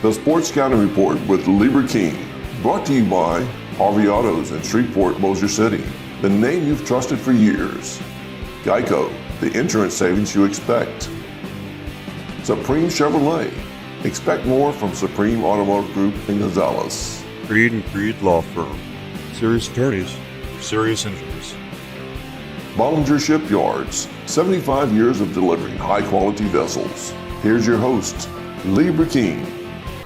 The Sports Scouting Report with Lieber King, brought to you by Harvey Autos in Shreveport, Bossier City, the name you've trusted for years. Geico, the insurance savings you expect. Supreme Chevrolet, expect more from Supreme Automotive Group in Gonzales. Creed and Creed Law Firm, serious attorneys for serious injuries. Bollinger Shipyards, 75 years of delivering high-quality vessels. Here's your host, Lieber King.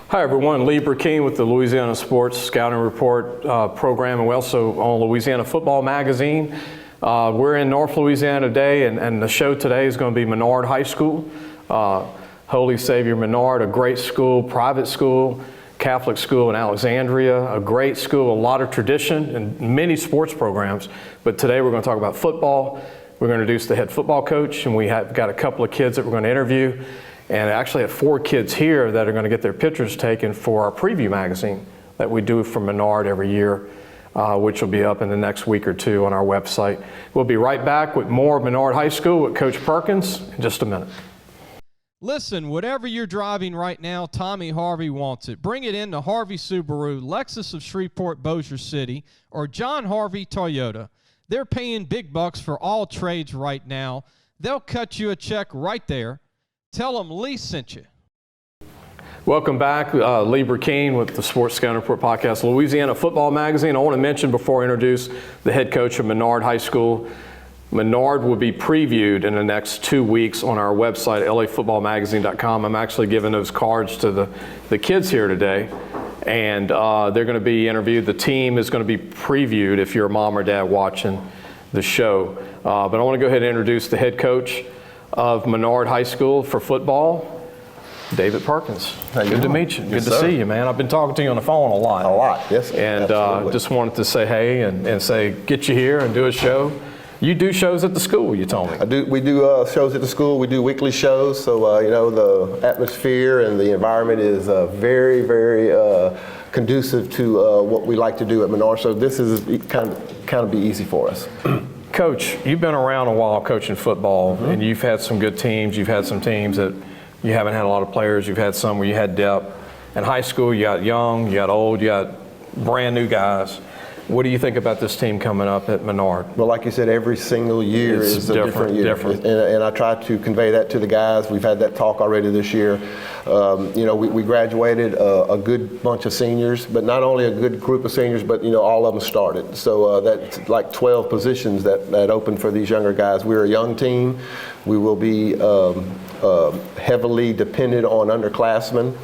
Hi everyone, Lieber King with the Louisiana Sports Scouting Report program, and we also on Louisiana Football Magazine. We're in North Louisiana today, and the show today is going to be Menard High School. Holy Savior Menard, a great school, private school, Catholic school in Alexandria, a great school, a lot of tradition and many sports programs. But today we're going to talk about football. We're going to introduce the head football coach, and we have got a couple of kids that we're going to interview. And I actually have 4 kids here that are going to get their pictures taken for our preview magazine that we do for Menard every year, which will be up in the next week or two on our website. We'll be right back with more of Menard High School with Coach Perkins in just a minute. Listen, whatever you're driving right now, Tommy Harvey wants it. Bring it in to Harvey Subaru, Lexus of Shreveport, Bossier City, or John Harvey Toyota. They're paying big bucks for all trades right now. They'll cut you a check right there. Tell them Lee sent you. Welcome back. Lieber King with the Sports Scouting Report podcast, Louisiana Football Magazine. I want to mention before I introduce the head coach of Menard High School, Menard will be previewed in the next 2 weeks on our website, lafootballmagazine.com. I'm actually giving those cards to the kids here today, and they're going to be interviewed. The team is going to be previewed if you're a mom or dad watching the show. But I want to go ahead and introduce the head coach of Menard High School for football, David Perkins. Good to meet you. Good to see you, man. I've been talking to you on the phone a lot. Yes. And just wanted to say hey and say get you here and do a show. You do shows at the school, you told me. We do shows at the school. We do weekly shows. So, the atmosphere and the environment is very, very conducive to what we like to do at Menard. So this is kind of be easy for us. Coach, you've been around a while coaching football, and you've had some good teams. You've had some teams that you haven't had a lot of players. You've had some where you had depth. In high school, you got young, you got old, you got brand new guys. What do you think about this team coming up at Menard? Well, like you said, every single year is a different year. And I try to convey that to the guys. We've had that talk already this year. We graduated a good bunch of seniors, but not only a good group of seniors, but, all of them started. So that's like 12 positions that open for these younger guys. We're a young team. We will be heavily dependent on underclassmen.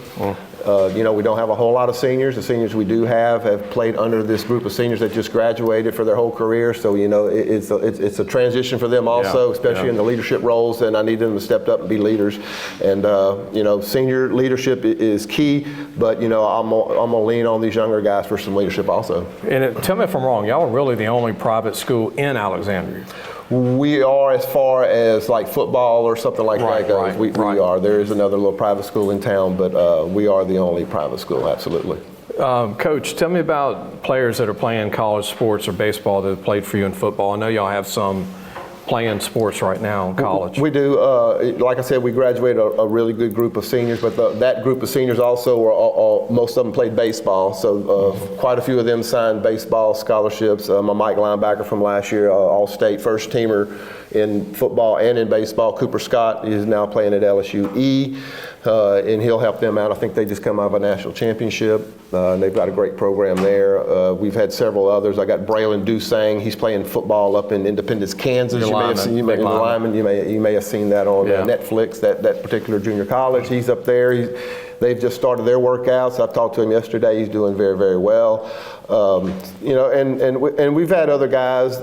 We don't have a whole lot of seniors. The seniors we do have played under this group of seniors that just graduated for their whole career. So, it's a transition for them also, especially in the leadership roles, and I need them to step up and be leaders. And, senior leadership is key, but, I'm going to lean on these younger guys for some leadership also. And tell me if I'm wrong, y'all are really the only private school in Alexandria. We are, as far as like football or something like that goes. We are. There is another little private school in town, but we are the only private school, absolutely. Coach, tell me about players that are playing college sports or baseball that have played for you in football. I know y'all have some playing sports right now in college. We do. Like I said, we graduated a really good group of seniors, but that group of seniors also were most of them played baseball. So quite a few of them signed baseball scholarships. My Mike linebacker from last year, all-state first teamer in football and in baseball, Cooper Scott, is now playing at LSU and he'll help them out. I think they just come out of a national championship, and they've got a great program there. We've had several others. I got Braylon Dusang. He's playing football up in Independence, Kansas. You may have seen that on Netflix. That particular junior college. He's up there. They've just started their workouts. I've talked to him yesterday. He's doing very, very well. And we've had other guys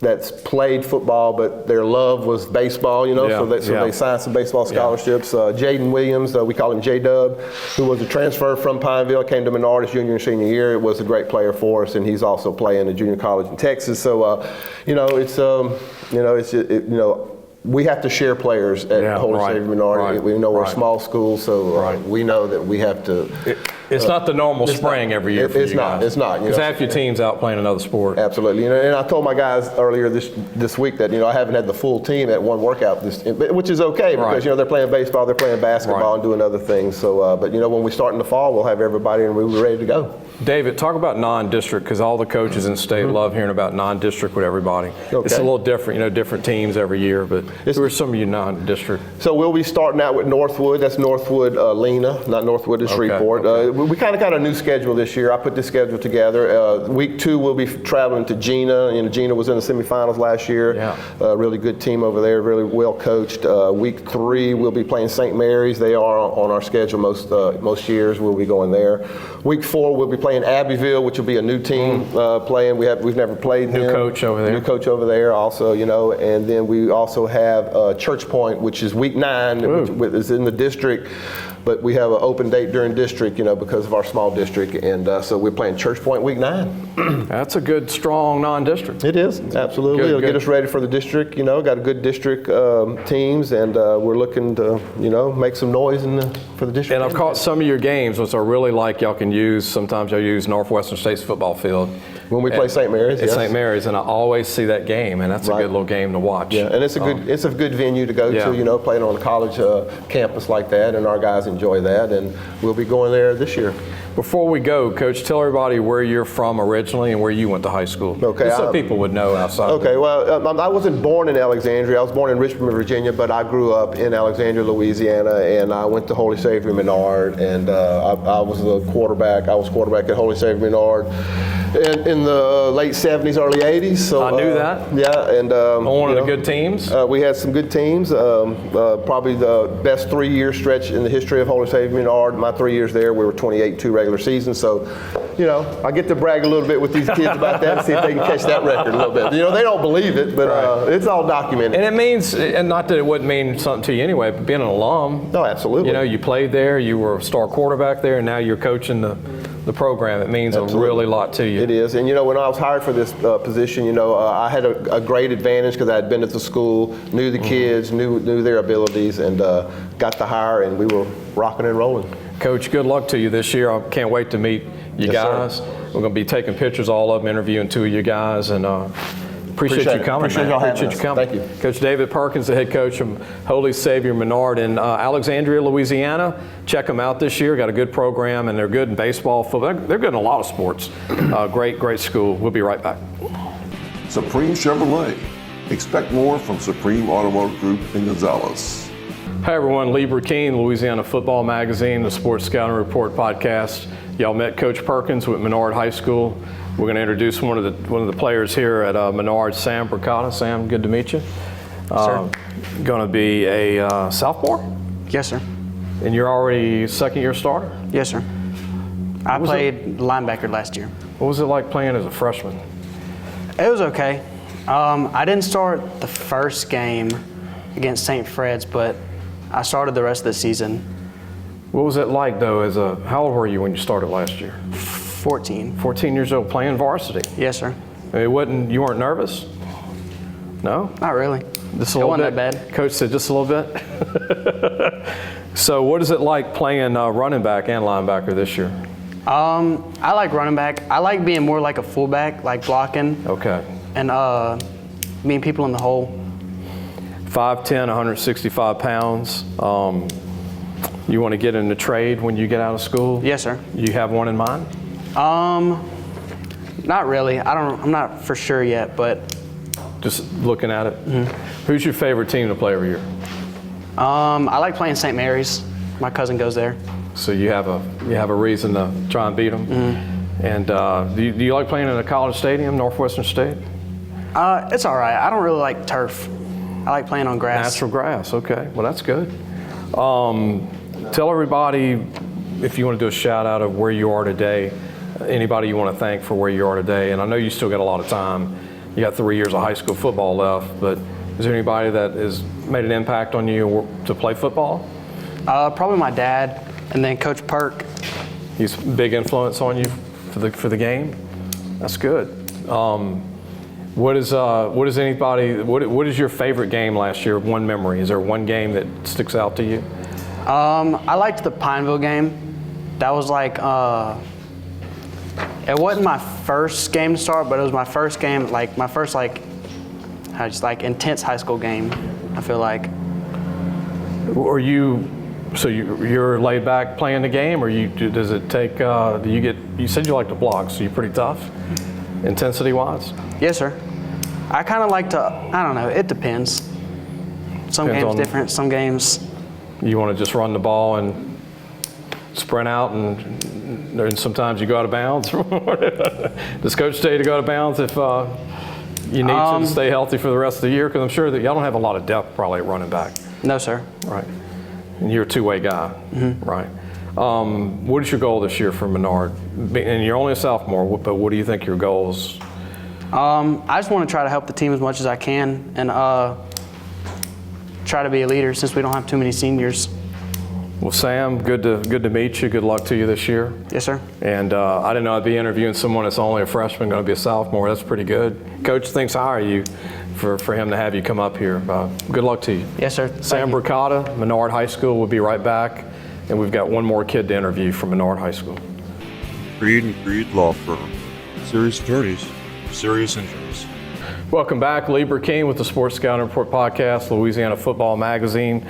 that's played football, but their love was baseball, so they signed some baseball scholarships. Jaden Williams, we call him J-Dub, who was a transfer from Pineville, came to Menard his junior and senior year. It was a great player for us, and he's also playing a junior college in Texas. So, we have to share players at Holy Savior Menard. We know we're a small school, so we know that we have to It's not the normal spring every year for you guys. It's not. Because half your team's out playing another sport. Absolutely. And I told my guys earlier this week that I haven't had the full team at one workout, which is okay because they're playing baseball, they're playing basketball, and doing other things. So, but when we start in the fall, we'll have everybody and we'll be ready to go. David, talk about non-district because all the coaches in state love hearing about non-district with everybody. Okay. It's a little different, different teams every year. But who are some of you non-district? So we'll be starting out with Northwood. That's Northwood Lena, not Northwood and Shreveport. Okay. We kind of got a new schedule this year. I put this schedule together. Week 2, we'll be traveling to Gina. Gina was in the semifinals last year. Yeah. Really good team over there, really well coached. Week 3, we'll be playing St. Mary's. They are on our schedule most years. We'll be going there. Week 4, we'll be playing Abbeville, which will be a new team playing. We've never played them. New coach over there. New coach over there also, and then we also have Church Point, which is week 9, which is in the district. But we have an open date during district, because of our small district, and so we're playing Church Point week 9. That's a good, strong non-district. It is, absolutely. It'll get us ready for the district. Got a good district teams, and we're looking to, make some noise for the district. And I've caught some of your games, which I really like. Y'all can use. Sometimes y'all use Northwestern State's football field. When we play St. Mary's, yes. St. Mary's, and I always see that game, and that's a good little game to watch. Yeah, and it's a good venue to go to. Playing on a college campus like that, and our guys enjoy that, and we'll be going there this year. Before we go, Coach, tell everybody where you're from originally and where you went to high school. Okay, just so people would know outside. Okay, well, I wasn't born in Alexandria. I was born in Richmond, Virginia, but I grew up in Alexandria, Louisiana, and I went to Holy Savior Menard, and I was the quarterback. I was quarterback at Holy Savior Menard in the late 70s, early 80s. So I knew that. Yeah, and one of the good teams. We had some good teams. Probably the best 3-year stretch in the history of Holy Savior Menard. My 3 years there, we were 28-2 regular season. So, I get to brag a little bit with these kids about that and see if they can catch that record a little bit. They don't believe it, but it's all documented. And it means, and not that it wouldn't mean something to you anyway, but being an alum. No, absolutely. You played there, you were a star quarterback there, and now you're coaching the program. It means a really lot to you. It is. And, when I was hired for this position, I had a great advantage because I had been at the school, knew the kids, knew their abilities, and got the hire, and we were rocking and rolling. Coach, good luck to you this year. I can't wait to meet you guys. Sir. We're going to be taking pictures, all of them, interviewing 2 of you guys, and appreciate you coming. Appreciate y'all having us. Thank you. Coach David Perkins, the head coach of Holy Savior Menard in Alexandria, Louisiana. Check them out this year. Got a good program, and they're good in baseball, football. They're good in a lot of sports. Great school. We'll be right back. Supreme Chevrolet. Expect more from Supreme Automotive Group in Gonzales. Hi everyone, Lee Burkeen, Louisiana Football Magazine, the Sports Scouting Report podcast. Y'all met Coach Perkins with Menard High School. We're going to introduce one of the players here at Menard, Sam Bricata. Sam, good to meet you. Sir. Going to be a sophomore? Yes, sir. And you're already second-year starter? Yes, sir. I played linebacker last year. What was it like playing as a freshman? It was okay. I didn't start the first game against St. Fred's, but I started the rest of the season. What was it like, though, how old were you when you started last year? 14. 14 years old, playing varsity? Yes, sir. You weren't nervous? No? Not really. Just a little bit? It wasn't that bad. Coach said just a little bit? So what is it like playing running back and linebacker this year? I like running back. I like being more like a fullback, like blocking. Okay. And meeting people in the hole. 5'10", 165 pounds. You want to get in the trade when you get out of school? Yes, sir. You have one in mind? Not really. I'm not for sure yet, but just looking at it. Mm-hmm. Who's your favorite team to play every year? I like playing St. Mary's. My cousin goes there. So you have a reason to try and beat them. Mm-hmm. And do you like playing in a college stadium, Northwestern State? It's all right. I don't really like turf. I like playing on grass. Natural grass. Okay. Well, that's good. Tell everybody if you want to do a shout out of where you are today. Anybody you want to thank for where you are today. And I know you still got a lot of time. You got 3 years of high school football left, but is there anybody that has made an impact on you to play football? Probably my dad, and then Coach Perk. He's a big influence on you for the game. That's good. What is your favorite game last year? One memory. Is there one game that sticks out to you? I liked the Pineville game. That was like, it wasn't my first game to start, but it was my first game, like my first intense high school game, I feel like. You're laid back playing the game, or does it take, you said you like to block, so you're pretty tough, intensity-wise? Yes, sir. I kind of like to, I don't know, it depends. Some games different, some games. You want to just run the ball and sprint out, and sometimes you go out of bounds? Does Coach tell you to go out of bounds if you need to stay healthy for the rest of the year? Because I'm sure that y'all don't have a lot of depth probably at running back. No, sir. Right. And you're a two-way guy, right? What is your goal this year for Menard? And you're only a sophomore, but what do you think your goals? I just want to try to help the team as much as I can, and try to be a leader since we don't have too many seniors. Well, Sam, good to meet you. Good luck to you this year. Yes, sir. And I didn't know I'd be interviewing someone that's only a freshman, going to be a sophomore. That's pretty good. Coach thinks hire you for him to have you come up here. Good luck to you. Yes, sir. Sam Bricata, Menard High School. We'll be right back. And we've got one more kid to interview from Menard High School. Creed and Creed Law Firm. Serious attorneys for serious injuries. Welcome back. Lee Burkeen with the Sports Scouting Report podcast, Louisiana Football Magazine.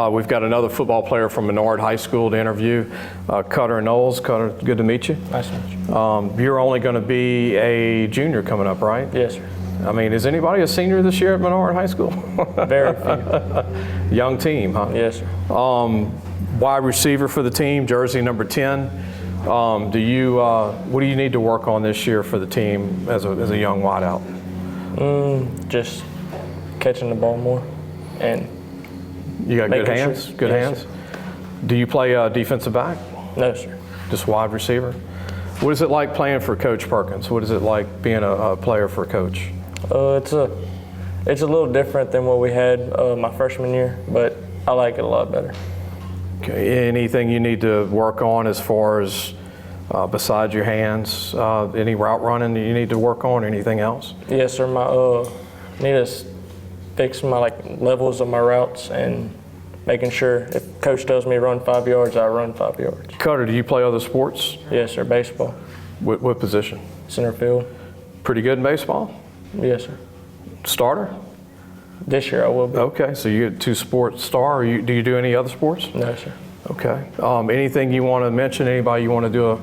We've got another football player from Menard High School to interview, Cutter Knowles. Cutter, good to meet you. Nice to meet you. You're only going to be a junior coming up, right? Yes, sir. I mean, is anybody a senior this year at Menard High School? Very few. Young team, huh? Yes, sir. Wide receiver for the team, jersey number 10. What do you need to work on this year for the team as a young wideout? Just catching the ball more, and you got good hands. Sure. Good hands. Sir. Do you play defensive back? No, sir. Just wide receiver. What is it like playing for Coach Perkins? What is it like being a player for Coach? It's a little different than what we had my freshman year, but I like it a lot better. Okay. Anything you need to work on as far as besides your hands? Any route running that you need to work on? Or anything else? Yes, sir. Need to fix my levels of my routes and making sure if Coach tells me run 5 yards, I run 5 yards. Cutter, do you play other sports? Yes, sir. Baseball. What position? Center field. Pretty good in baseball? Yes, sir. Starter? This year I will be. Okay, so you get 2 sports star. Or do you do any other sports? No, sir. Okay. Anything you want to mention? Anybody you want to do a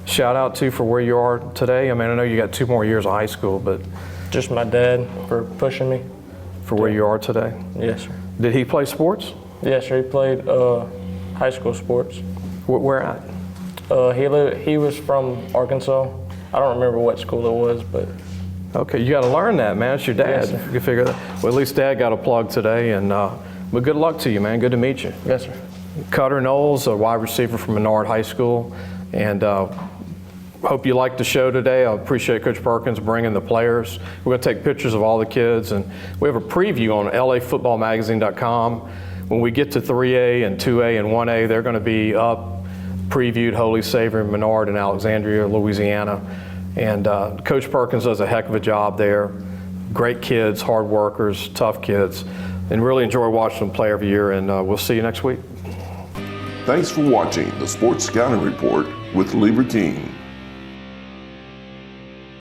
shout out to for where you are today? I mean, I know you got 2 more years of high school, but Just my dad for pushing me. For where you are today? Yes, sir. Did he play sports? Yes, sir. He played high school sports. Where at? He was from Arkansas. I don't remember what school it was, but. Okay, you got to learn that, man. It's your dad. Yes, sir. You can figure that. Well, at least Dad got a plug today, and but good luck to you, man. Good to meet you. Yes, sir. Cutter Knowles, a wide receiver from Menard High School, and hope you liked the show today. I appreciate Coach Perkins bringing the players. We're going to take pictures of all the kids, and we have a preview on lafootballmagazine.com. When we get to 3A and 2A and 1A, they're going to be up, previewed, Holy Savior, Menard, and Alexandria, Louisiana. And Coach Perkins does a heck of a job there. Great kids, hard workers, tough kids, and really enjoy watching them play every year. And we'll see you next week. Thanks for watching the Sports Scouting Report with Lee Burkeen.